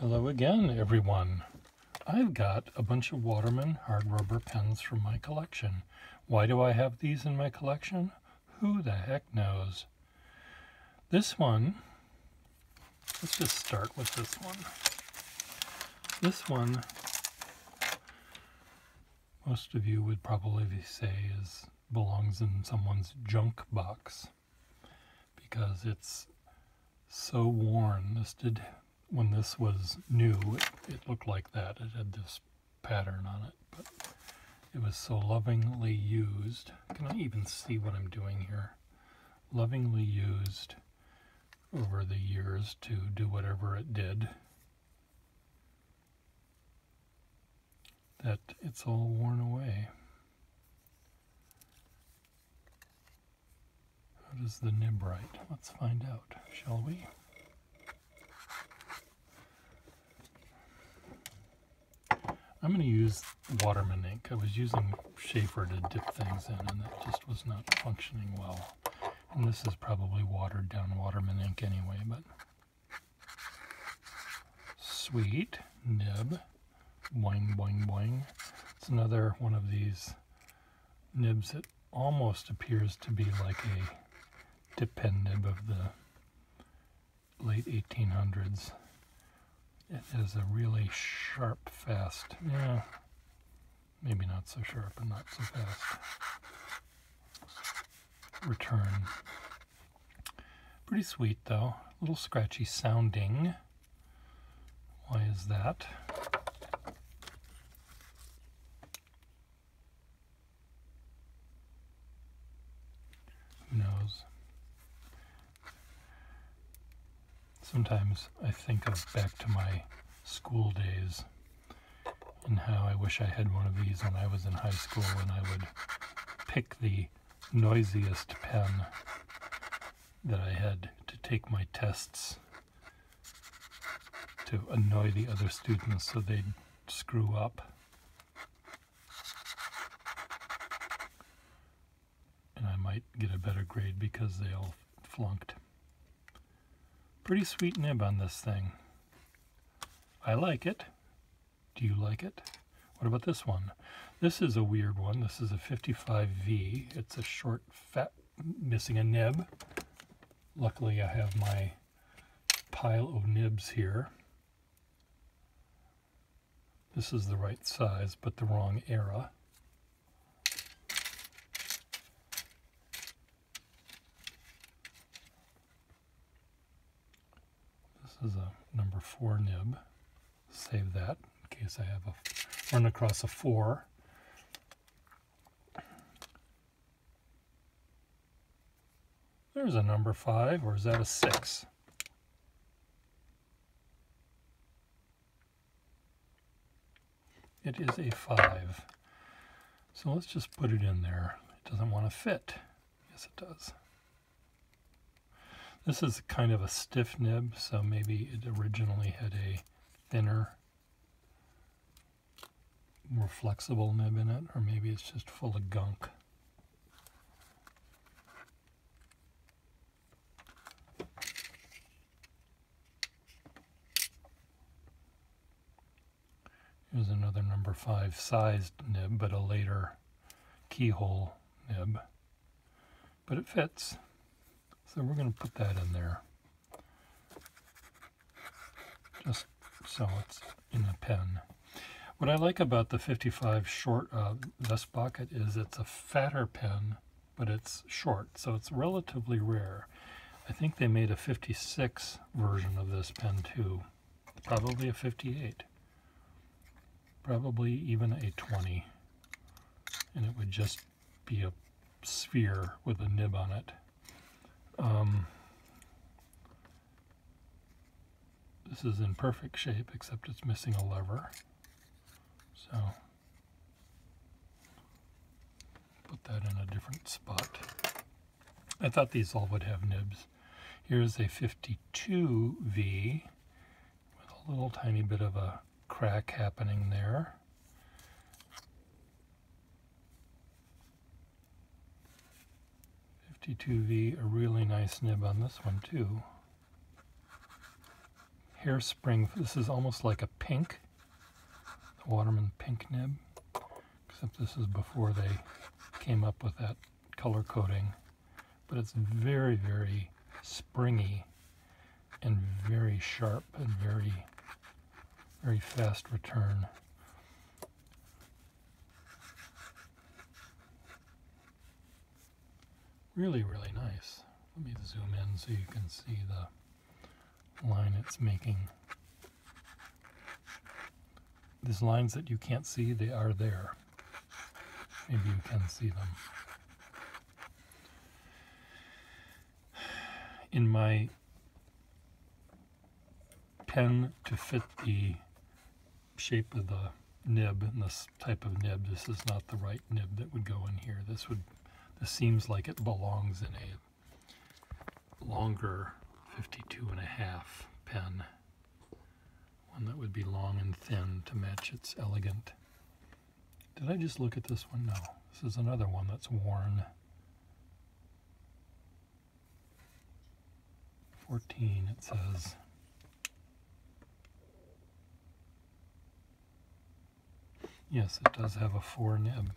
Hello again, everyone. I've got a bunch of Waterman hard rubber pens from my collection. Why do I have these in my collection? Who the heck knows? This one, let's just start with this one. This one, most of you would probably say belongs in someone's junk box because it's so worn. When this was new, it looked like that. It had this pattern on it, but it was so lovingly used. Can I even see what I'm doing here? Lovingly used over the years to do whatever it did, that it's all worn away. How does the nib write? Let's find out, shall we? I'm going to use Waterman ink. I was using Schaefer to dip things in, and that just was not functioning well. And this is probably watered down Waterman ink anyway, but sweet nib, boing, boing, boing. It's another one of these nibs that almost appears to be like a dip pen nib of the late 1800s. It has a really sharp, fast, maybe not so sharp and not so fast return. Pretty sweet though, a little scratchy sounding. Why is that? Who knows? Sometimes I think back to my school days and how I wish I had one of these when I was in high school, and I would pick the noisiest pen that I had to take my tests to annoy the other students so they'd screw up. And I might get a better grade because they all flunked. Pretty sweet nib on this thing. I like it. Do you like it? What about this one? This is a weird one. This is a 55V. It's a short, fat, missing a nib. Luckily I have my pile of nibs here. This is the right size, but the wrong era. This is a number 4 nib. Save that in case I have run across a 4. There's a number 5, or is that a 6? It is a 5. So let's just put it in there. It doesn't want to fit. Yes, it does. This is kind of a stiff nib, so maybe it originally had a thinner, more flexible nib in it, or maybe it's just full of gunk. Here's another number 5 sized nib, but a later keyhole nib. But it fits. So we're going to put that in there, just so it's in a pen. What I like about the 55 short vest pocket is it's a fatter pen, but it's short, so it's relatively rare. I think they made a 56 version of this pen too, probably a 58, probably even a 20, and it would just be a sphere with a nib on it. This is in perfect shape, except it's missing a lever. So put that in a different spot. I thought these all would have nibs. Here's a 52V with a little tiny bit of a crack happening there. V, a really nice nib on this one too. hairspring. This is almost like a pink, the Waterman pink nib, except this is before they came up with that color coding. But it's very, very springy and very sharp and very, very fast return. Really, really nice. Let me zoom in so you can see the line it's making. These lines that you can't see, they are there. Maybe you can see them. In my pen to fit the shape of the nib, and this type of nib, this is not the right nib that would go in here. This seems like it belongs in a longer 52.5 pen, one that would be long and thin to match its elegant. Did I just look at this one? No. This is another one that's worn. 14, it says. Yes, it does have a 4 nib.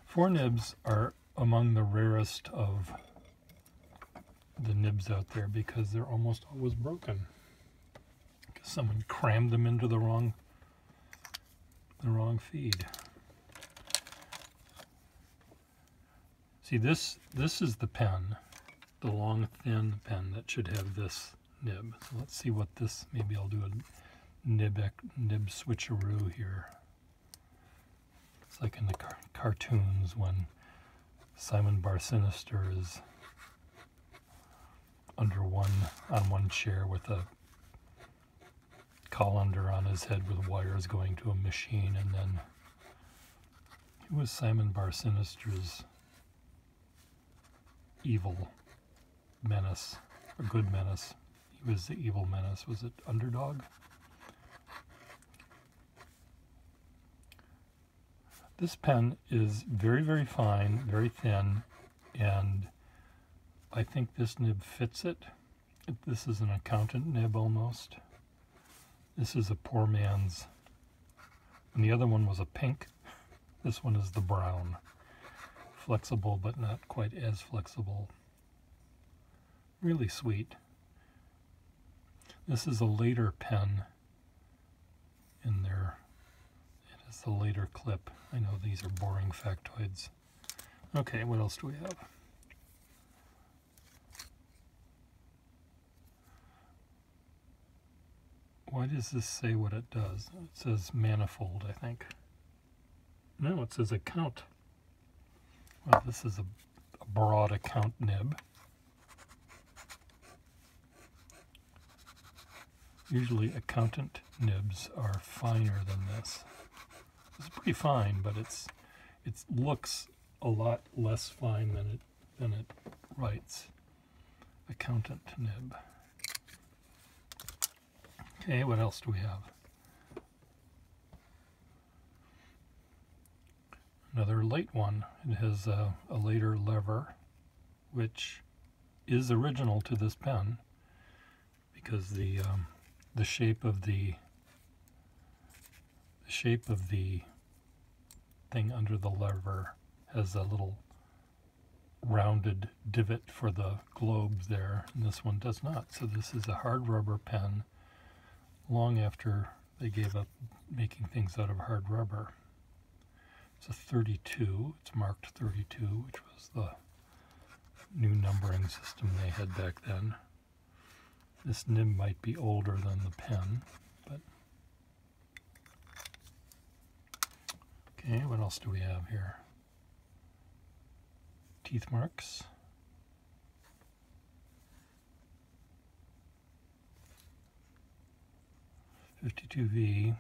Four nibs are among the rarest of the nibs out there because they're almost always broken. Because someone crammed them into the wrong feed. See, this is the pen, the long, thin pen that should have this nib. So let's see what this, maybe I'll do a nib switcheroo here. It's like in the cartoons when Simon Bar Sinister is on one chair with a colander on his head with wires going to a machine, and then who was Simon Bar Sinister's evil menace, a good menace? He was the evil menace. Was it Underdog? This pen is very, very fine, very thin, and I think this nib fits it. This is an accountant nib almost. This is a poor man's. And the other one was a pink. This one is the brown. Flexible, but not quite as flexible. Really sweet. This is a later pen in there. It is a later clip. I know these are boring factoids. Okay, what else do we have? Why does this say what it does? It says manifold, I think. No, it says account. Well, this is a broad account nib. Usually accountant nibs are finer than this. It's pretty fine, but it looks a lot less fine than it writes. Accountant nib. Okay, what else do we have? Another late one. It has a later lever, which is original to this pen because the shape of the thing under the lever has a little rounded divot for the globes there, and this one does not. So this is a hard rubber pen long after they gave up making things out of hard rubber. It's a 32. It's marked 32, which was the new numbering system they had back then. This nib might be older than the pen, but okay, what else do we have here? Teeth marks. .52V.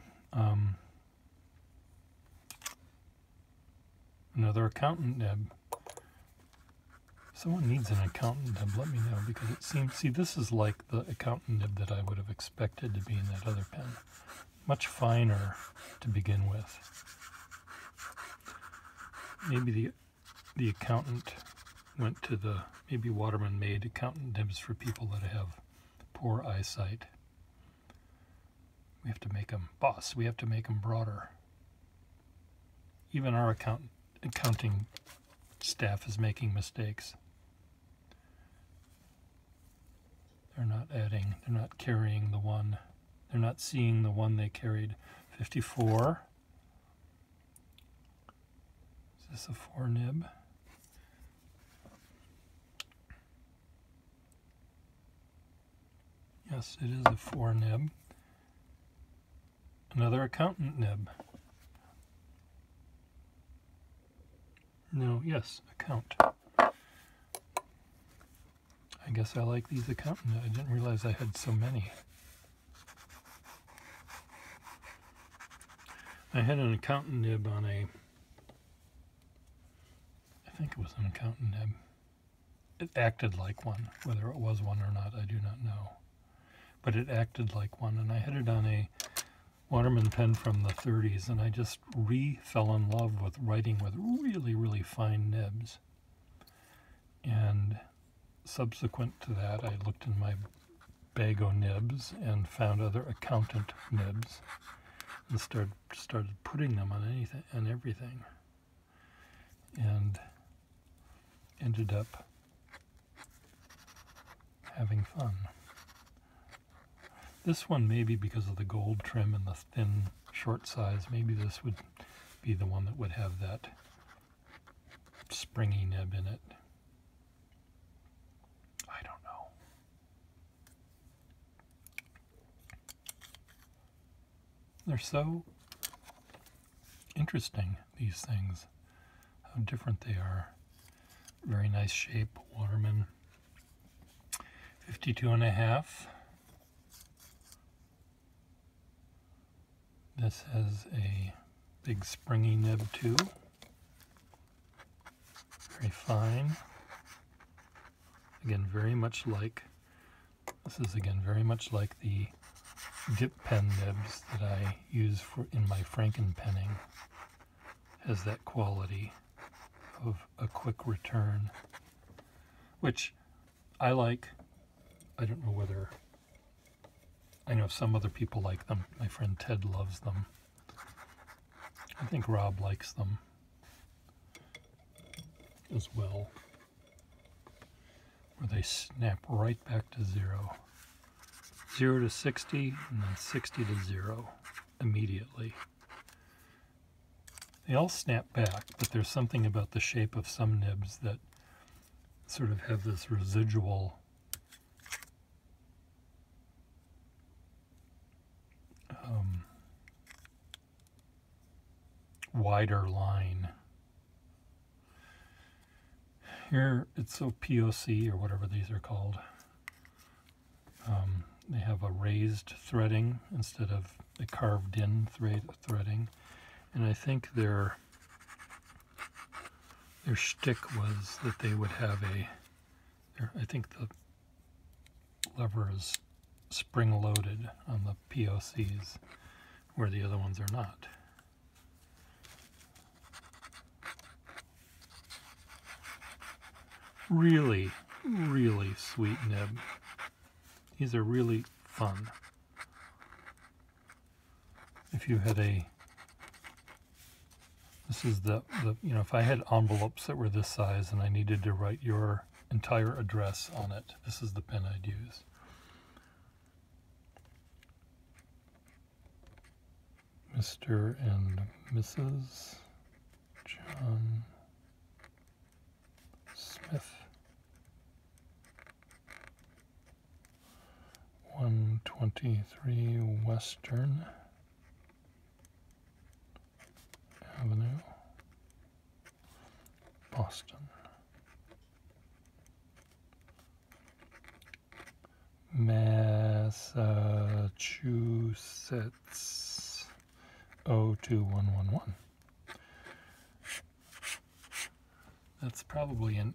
Another accountant nib. Someone needs an accountant nib, let me know, because it seems, see, this is like the accountant nib that I would have expected to be in that other pen. Much finer to begin with. maybe the accountant went to the, maybe Waterman made accountant nibs for people that have poor eyesight. We have to make them, boss, we have to make them broader. Even our accounting staff is making mistakes. They're not adding, they're not carrying the one, they're not seeing the one they carried. 54. Is this a 4 nib? Yes, it is a 4 nib. Another accountant nib. No, yes, account. I guess I like these accountant. I didn't realize I had so many. I had an accountant nib on a, I think it was an accountant nib. It acted like one. Whether it was one or not, I do not know. But it like one, and I had it on a Waterman pen from the 30s, and I just fell in love with writing with really, really fine nibs. And subsequent to that, I looked in my bag of nibs and found other accountant nibs, and started putting them on anything and everything, and ended up having fun. This one, maybe because of the gold trim and the thin, short size, maybe this would be the one that would have that springy nib in it. I don't know. They're so interesting, these things, how different they are. Very nice shape, Waterman. 52.5. This has a big springy nib too. Very fine. Again, very much like, this is again very much like the dip pen nibs that I use in my Franken penning. Has that quality of a quick return, which I like. I don't know whether, I know some other people like them. My friend Ted loves them. I think Rob likes them as well, where they snap right back to 0. 0 to 60, and then 60 to 0 immediately. They all snap back, but there's something about the shape of some nibs that sort of have this residual wider line. Here it's so POC, or whatever these are called. They have a raised threading instead of a carved in threading, and I think their shtick was that they would have I think the lever is spring loaded on the POCs, where the other ones are not. Really, really sweet nib. These are really fun. If you had this is the if I had envelopes that were this size and I needed to write your entire address on it, this is the pen I'd use. Mr. and Mrs. John Smith. 123 Western Avenue, Boston. Massachusetts 02111. That's probably an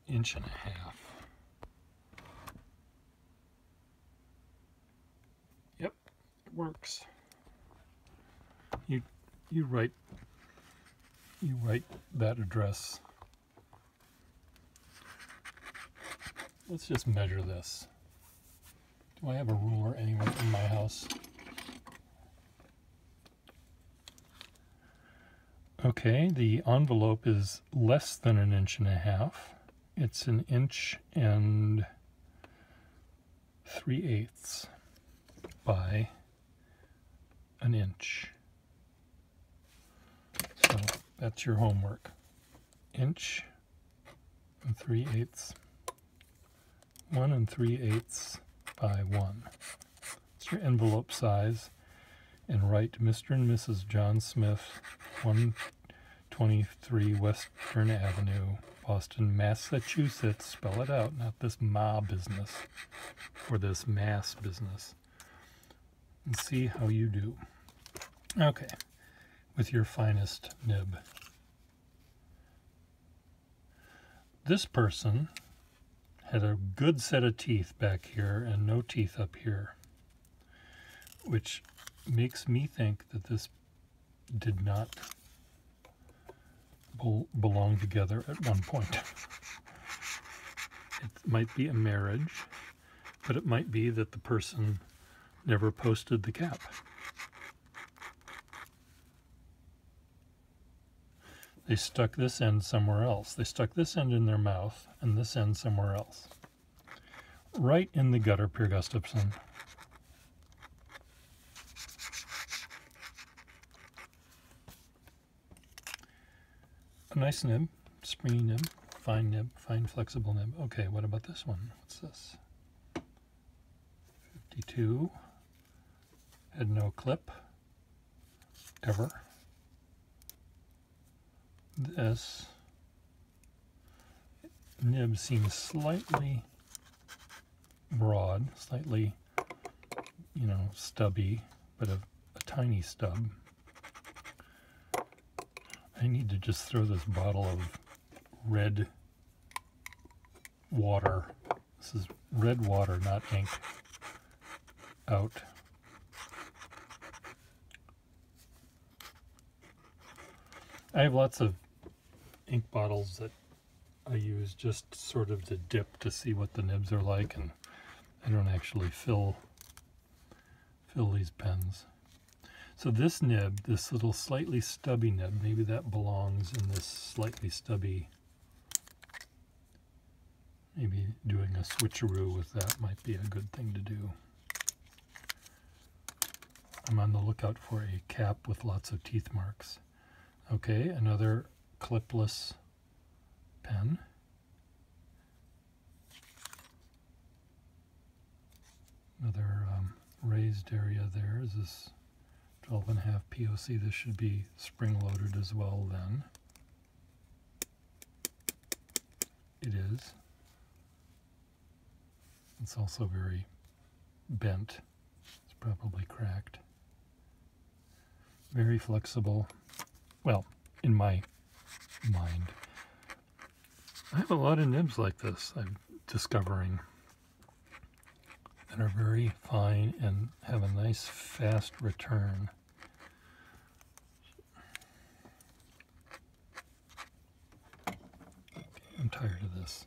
inch and a half. Yep, it works. You write you write that address. Let's just measure this. Do I have a ruler anywhere in my house? Okay, the envelope is less than 1.5 inches. It's 1 3/8 by 1 inch. So that's your homework. 1 3/8. 1 3/8 by 1. It's your envelope size. And write Mr. and Mrs. John Smith, 123 Western Avenue, Boston, Massachusetts. Spell it out, not this ma business or this mass business. And see how you do. Okay, with your finest nib. This person had a good set of teeth back here and no teeth up here, which makes me think that this did not belong together at one point. It might be a marriage, but it might be that the person never posted the cap. They stuck this end somewhere else. They stuck this end in their mouth and this end somewhere else. Right in the gutter, Per Gustafson. A nice nib, springy nib, fine flexible nib. Okay, what about this one? What's this? 52. Had no clip, ever. This nib seems slightly broad, slightly, stubby, but a tiny stub. I need to just throw this bottle of red water. This is red water, not ink, out. I have lots of ink bottles that I use just sort of to dip to see what the nibs are like, and I don't actually fill these pens. So this nib, this little slightly stubby nib, maybe that belongs in this slightly stubby. Maybe doing a switcheroo with that might be a good thing to do. I'm on the lookout for a cap with lots of teeth marks. Okay, another clipless pen. Another raised area there. Is this 12.5 POC? This should be spring-loaded as well then. It is. It's also very bent. It's probably cracked. Very flexible. Well, in my mind. I have a lot of nibs like this I'm discovering that are very fine and have a nice fast return. Okay, I'm tired of this.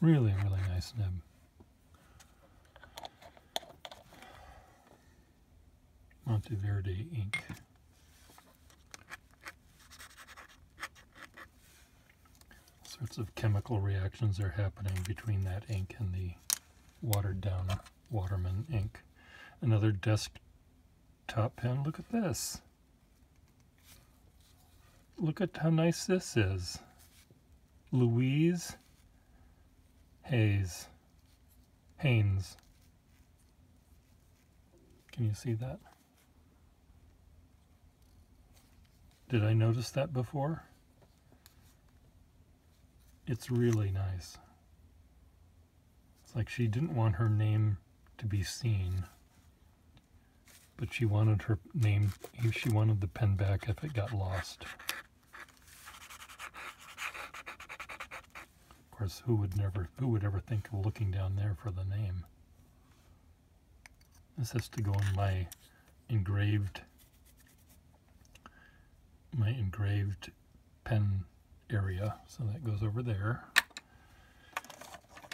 Really, really nice nib. Monteverde ink. All sorts of chemical reactions are happening between that ink and the watered down Waterman ink. Another desktop pen. Look at this. Look at how nice this is. Louise Haynes. Can you see that? Did I notice that before? It's really nice. It's like she didn't want her name to be seen, but she wanted her name, she wanted the pen back if it got lost. course, who would ever think of looking down there for the name? This has to go in my engraved pen area, so that goes over there.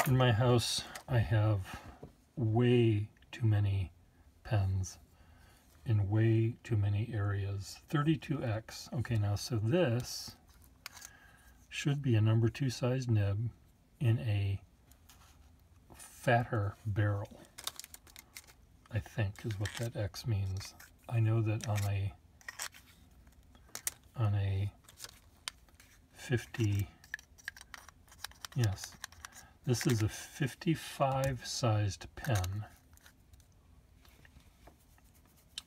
In my house, I have way too many pens in way too many areas. 32X. Okay, now so this should be a number 2 size nib in a fatter barrel, I think is what that X means. I know that on a 50, yes, this is a 55 sized pen.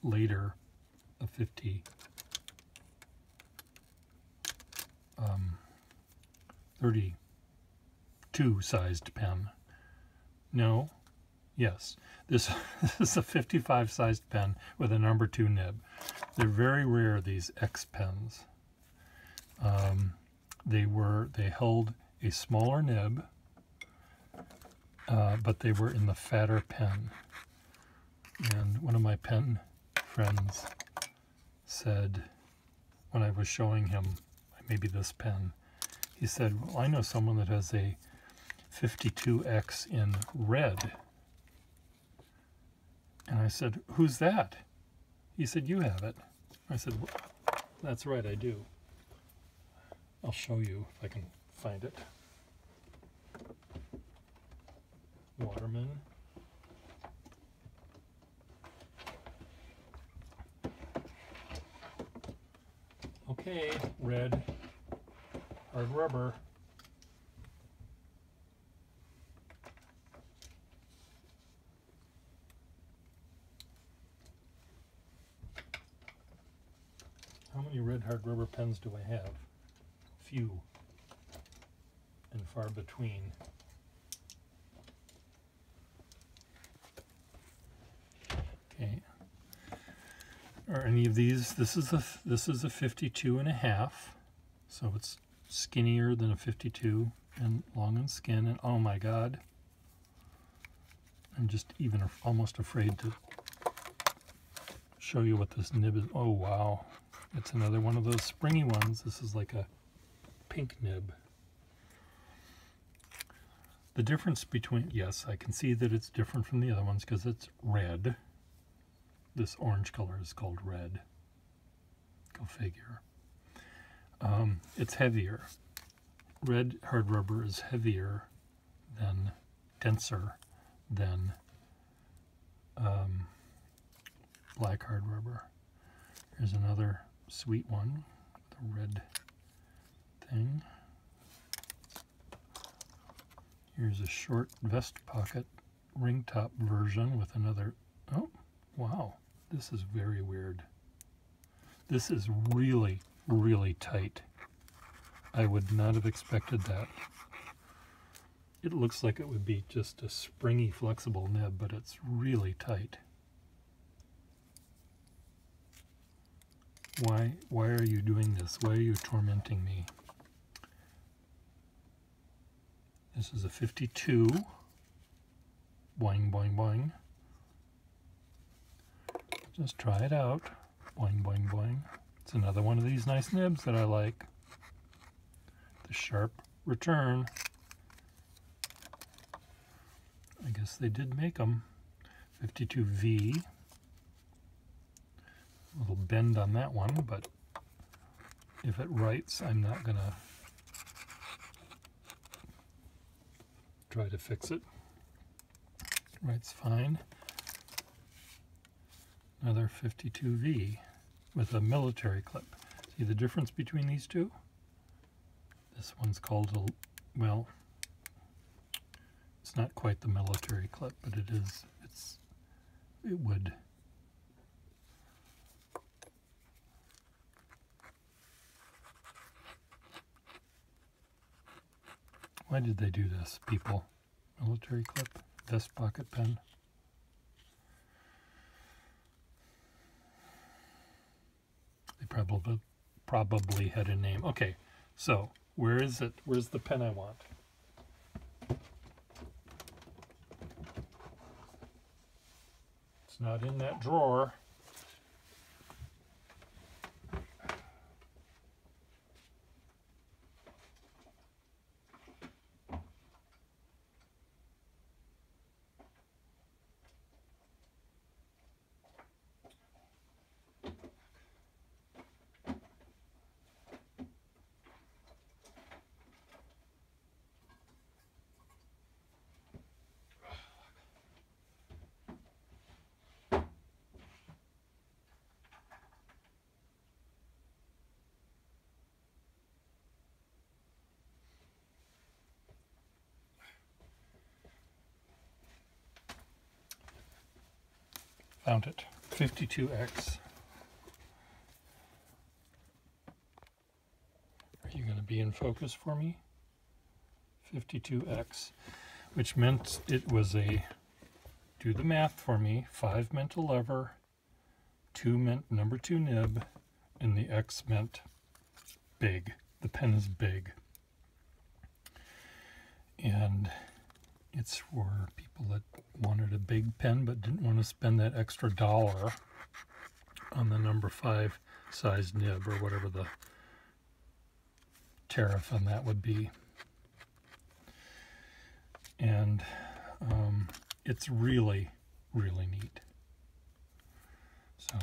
Later, a 32 sized pen. No, yes, this is a 55 sized pen with a number 2 nib. They're very rare, these X pens. They held a smaller nib, but they were in the fatter pen. And one of my pen friends said, when I was showing him maybe this pen, he said, well, I know someone that has a 52X in red. And I said, who's that? He said, you have it. I said, well, that's right, I do. I'll show you if I can find it. Waterman. Okay, red, hard rubber. How many red hard rubber pens do I have? Few and far between. Okay. Are any of these? This is a 52.5, so it's skinnier than a 52 and long in skin. And oh my God, I'm just even almost afraid to show you what this nib is. Oh wow, it's another one of those springy ones. This is like a pink nib. The difference between, yes, I can see that it's different from the other ones because it's red. This orange color is called red. Go figure. It's heavier. Red hard rubber is heavier than, denser than black hard rubber. Here's another sweet one, the red thing. Here's a short vest pocket ring top version with another, oh, wow. This is very weird. This is really, really tight. I would not have expected that. It looks like it would be just a springy, flexible nib, but it's really tight. Why are you doing this? Why are you tormenting me? This is a 52. Boing, boing, boing. Just try it out. Boing, boing, boing. It's another one of these nice nibs that I like. The sharp return. I guess they did make them. 52V. A little bend on that one, but if it writes, I'm not going to try to fix it. It writes fine. Another 52V with a military clip. See the difference between these two? This one's called a, well, it's not quite the military clip, but it is, it would. Why did they do this, people? Military clip, vest pocket pen. They probably had a name. Okay, so where is it? Where's the pen I want? It's not in that drawer. Found it. 52X. Are you going to be in focus for me? 52X, which meant it was a, do the math for me, 5 meant a lever, 2 meant number 2 nib, and the X meant big. The pen is big. And it's for people that wanted a big pen but didn't want to spend that extra $1 on the number 5 size nib, or whatever the tariff on that would be. And it's really, really neat. So,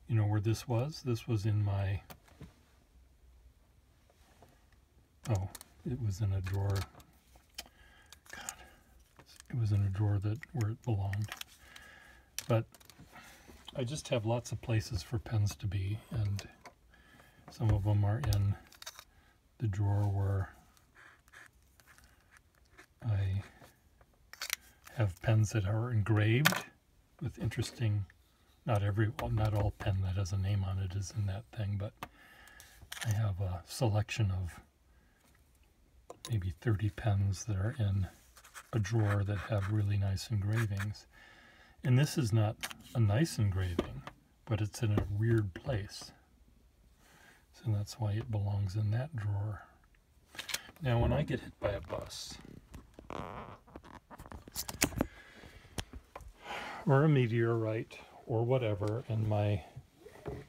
you know where this was? This was in my, oh, it was in a drawer. God, it was in a drawer where it belonged. But I just have lots of places for pens to be, and some of them are in the drawer where I have pens that are engraved with interesting, not all pen that has a name on it is in that thing, but I have a selection of maybe 30 pens that are in a drawer that have really nice engravings. And this is not a nice engraving, but it's in a weird place. So that's why it belongs in that drawer. Now when I get hit by a bus, or a meteorite, or whatever, and my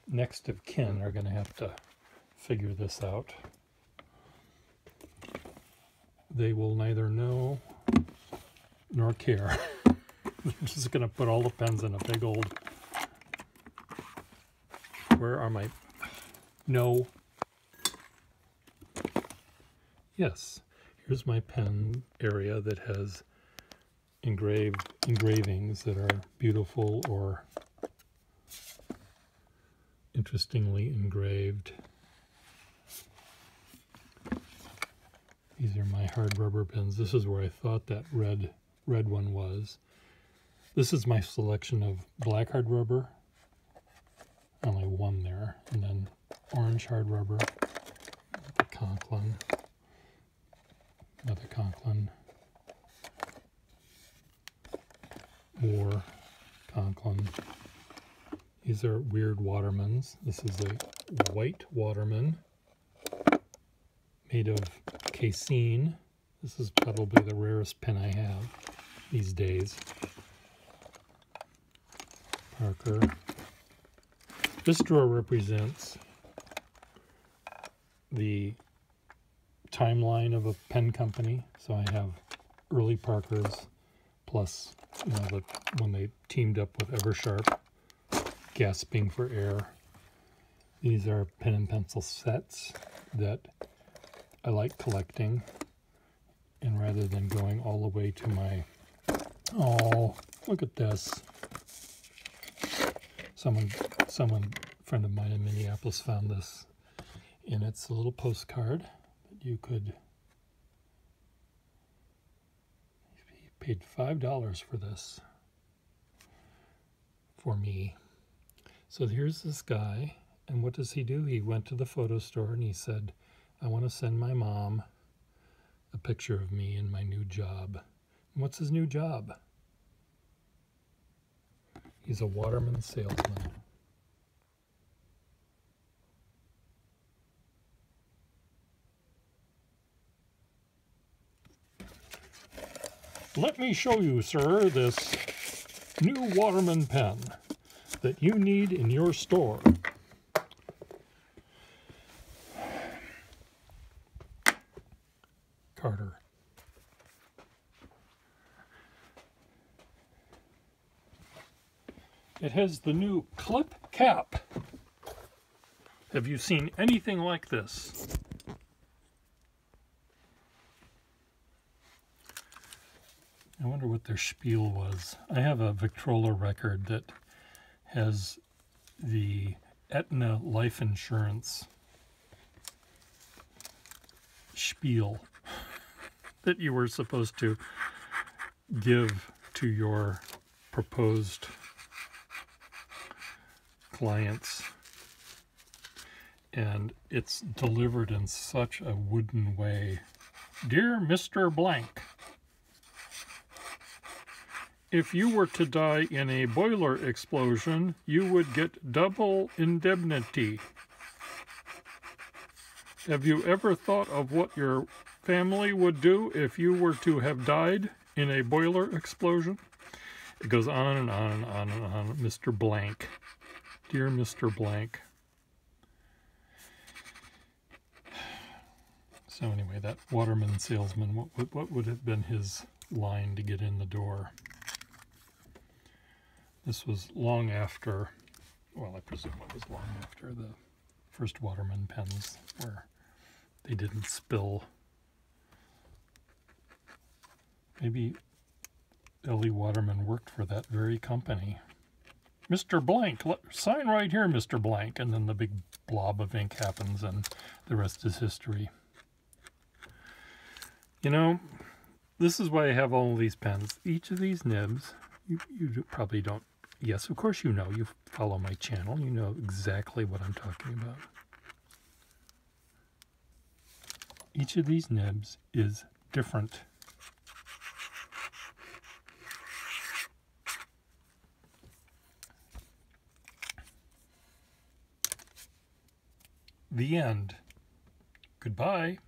next of kin are going to have to figure this out, they will neither know nor care. I'm just going to put all the pens in a big old... Where are my... No. Yes. Here's my pen area that has engravings that are beautiful or interestingly engraved. These are my hard rubber pens. This is where I thought that red one was. This is my selection of black hard rubber. Only one there. And then orange hard rubber. The Conklin. Another Conklin. More Conklin. These are weird Watermans. This is a white Waterman made of casein. This is probably the rarest pen I have these days. Parker. This drawer represents the timeline of a pen company. So I have early Parkers plus, you know, when they teamed up with Eversharp, gasping for air. These are pen and pencil sets that I like collecting, and rather than going all the way to my, oh, look at this. Friend of mine in Minneapolis found this, and it's a little postcard that you could, he paid $5 for this, for me. So here's this guy, and what does he do? He went to the photo store and he said, I want to send my mom a picture of me in my new job. And what's his new job? He's a Waterman salesman. Let me show you, sir, this new Waterman pen that you need in your store. Carter. It has the new clip cap. Have you seen anything like this? I wonder what their spiel was. I have a Victrola record that has the Aetna life insurance spiel that you were supposed to give to your proposed clients. And it's delivered in such a wooden way. Dear Mr. Blank, if you were to die in a boiler explosion, you would get double indemnity. Have you ever thought of what your family would do if you were to have died in a boiler explosion? It goes on and on and on and on. Mr. Blank. Dear Mr. Blank. So anyway, that Waterman salesman, what would have been his line to get in the door? This was long after, well, I presume it was long after the first Waterman pens, where they didn't spill. Maybe Ellie Waterman worked for that very company. Mr. Blank, sign right here, Mr. Blank. And then the big blob of ink happens and the rest is history. You know, this is why I have all of these pens. Each of these nibs, you probably don't. Yes, of course you know. You follow my channel. You know exactly what I'm talking about. Each of these nibs is different. The end. Goodbye.